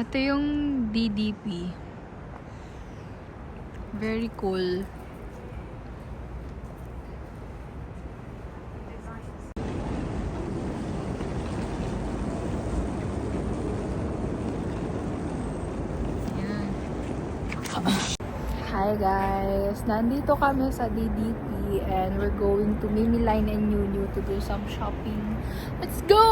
Ito yung DDP. Very cool. Yan. Hi guys! Nandito kami sa DDP and we're going to Mimi Line and New to do some shopping. Let's go!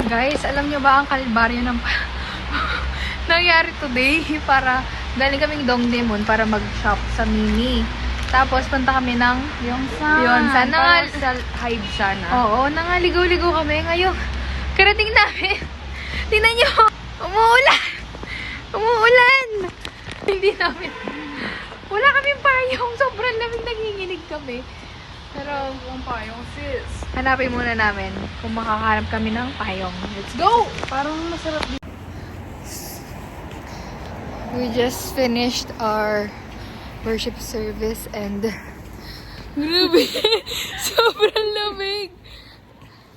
Guys, alam nyo ba ang kalbaryo ng nangyari today? Para galing kaming Dongdaemun para mag-shop sa Mimi. Tapos punta kami ng Yongsan. Sa Hive sana. Oo, nangaligaw-ligaw kami. Ngayon, karating namin. Tingnan nyo, umuulan. Umuulan. Hindi namin. Wala kaming payong. Sobrang lamig, nanginginig kami. Pero, Ang payong sis. hanapin muna namin kung makakahanap kami ng payong. Let's go! Parang masarap dito. We just finished our worship service and grabe! Sobrang lamig!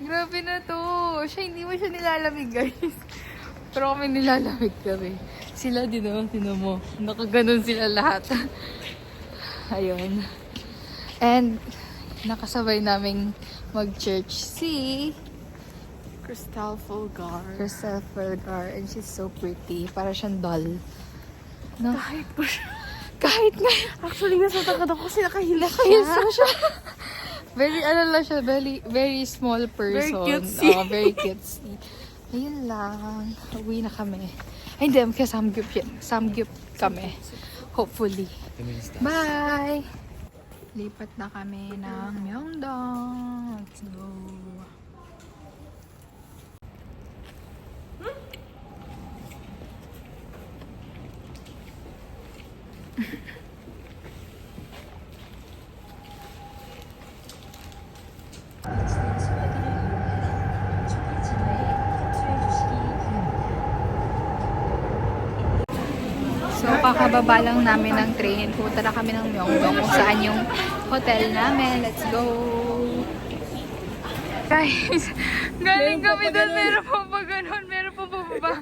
Grabe na to! Hindi mo siya nilalamig, guys. Pero kami nilalamig kami. Sila din tinan mo. Nakaganon sila lahat. Ayun. And nakasabay naming mag-church si Crystal Fulgar. and she's so pretty. Para siyang doll. No? Kahit pa siya. Kahit nga. Actually, nasa takad ako kasi nakahila siya. Very, lang siya. Very small person. Very cutesy. Oh, very cutesy. Ayun lang. Uwi na kami. Ay, hindi. Kaya samgyup kami. Hopefully. Bye! Lipat na kami ng Myeongdong. Let's go. So, kakababa lang namin ng train. Punta na kami ng Myeongdong kung saan yung hotel namin. Let's go! Guys, galing kami doon. Meron pa ba ganon? Meron pa ba ba?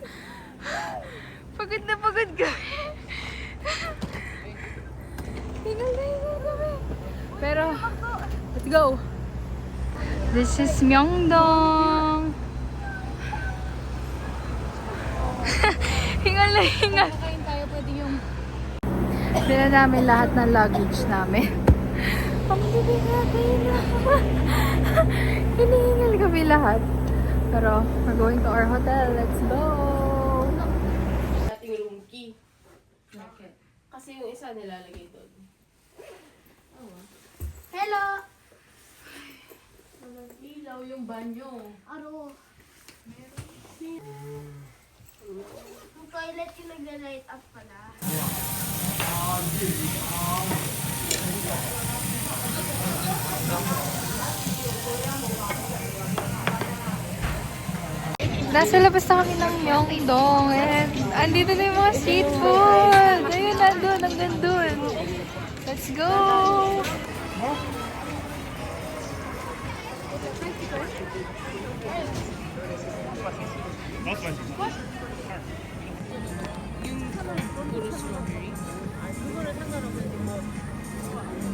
Pagod na pagod kami. Hingal kami. Pero, let's go! This is Myeongdong. Hingal na hingal. Dala namin lahat ng luggage namin. Pamili natin. Hinihingal kami lahat. Pero, we're going to our hotel. Let's go! Dating room key. Kasi yung isa nilalagay doon. Hello! Walang ilaw yung banyo. Aro. Yung toilet yung nagla-light up pala. Nasa labas na kami ng Myeongdong and andito na yung mga street food. Ayun, nandun, hanggang dun. Let's go!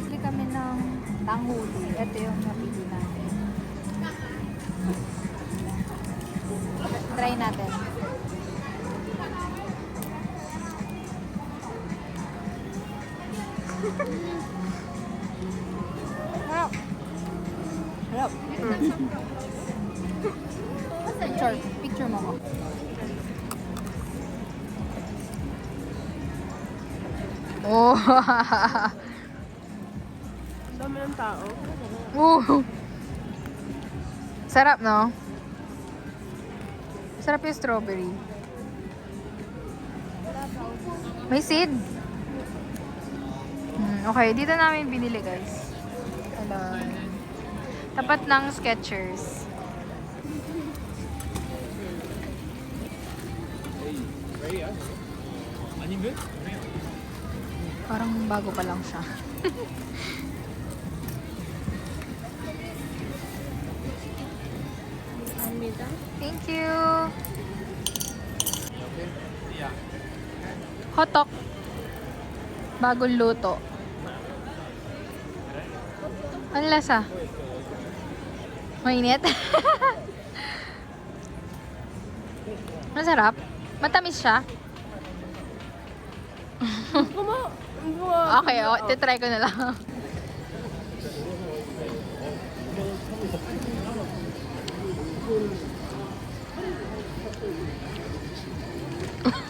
Bili kami ng tanghuli. Ito yung napili natin. Try natin. Harap. Harap. Picture mo ko. Oh. Ang dami ng tao. Sarap, no? Sarap yung strawberry. May seed? Okay, dito namin binili, guys. Hello. Tapat ng Skechers. Parang bago pa lang siya. Almida. Thank you. Hotok. Bagong luto. Ang lasa? Mainit? Masarap? Matamis siya? Okay, titry ko na lang.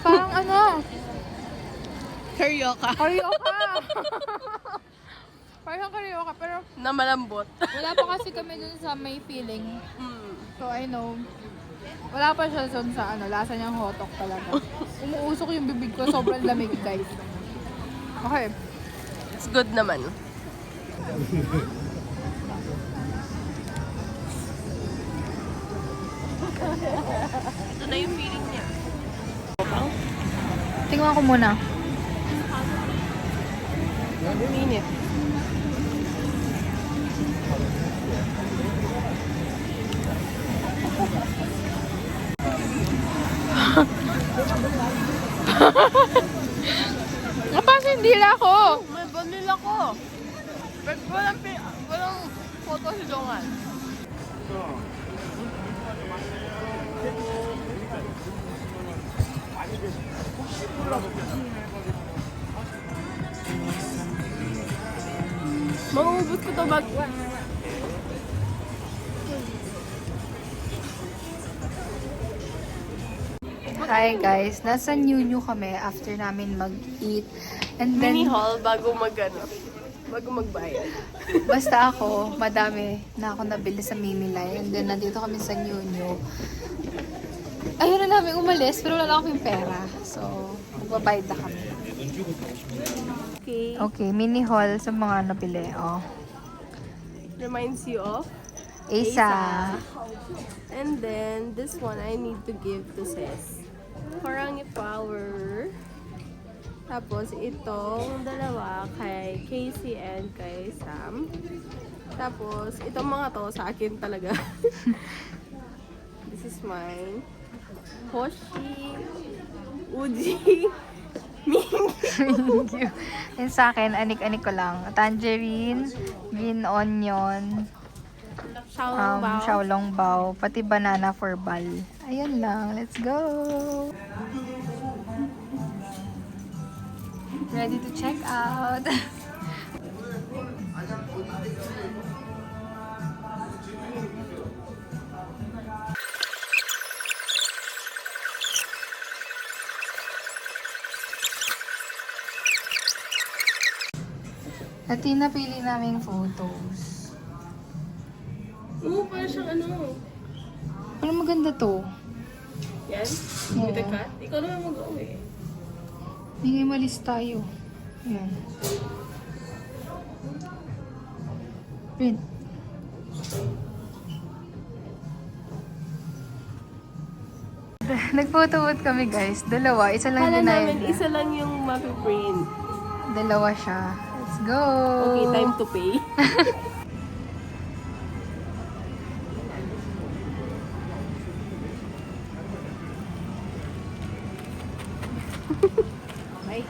Parang ano? Karyoka. Karyoka! Parang karyoka, pero Na malambot. wala pa kasi kami dun sa may feeling. Mm. So, I know. Wala pa siya dun sa ano, lasa niyang hotok talaga. Umuusok yung bibig ko, sobrang lamig, guys. Okay. It's good naman. Ito na yung feeling niya. Tingnan ko muna. Minute. Napasindila ako! May vanilla ko. Pero walang photo si Jongan. Mauubos ko to bag. Hi guys, nasa New kami after namin mag-eat. And then, Mini haul bago bago magbayad. basta ako, madami na ako nabili sa Mimilay. And then, nandito kami sa New. Ayun na namin umalis, pero wala kaming pera. So, magbabayad na kami. Okay. Okay, mini haul sa mga nabili. Oh. Reminds you of Asa. And then, this one I need to give to Sis. Horangi Power. Tapos, itong dalawa kay Casey and kay Sam. Tapos, itong mga to sa akin talaga. This is mine. Hoshi, Uji, Mingy. Yung sa akin, anik-anik ko lang. Tangerine, green onion, Xiaolongbao. xiaolongbao, pati banana for bal. Ayun lang. Let's go! Ready to check out. At yung napili naming photos. Oo, parang siyang ano. Parang maganda to. Yan? Oo. With the cut? Ikaw naman mag-uwi. Minimalist tayo. Ayan. Print. Nag-photobooth kami guys. Dalawa. Isa lang Kala din namin, niya. isa lang yung mapiprint. Dalawa siya. Let's go! Okay, time to pay. Bye.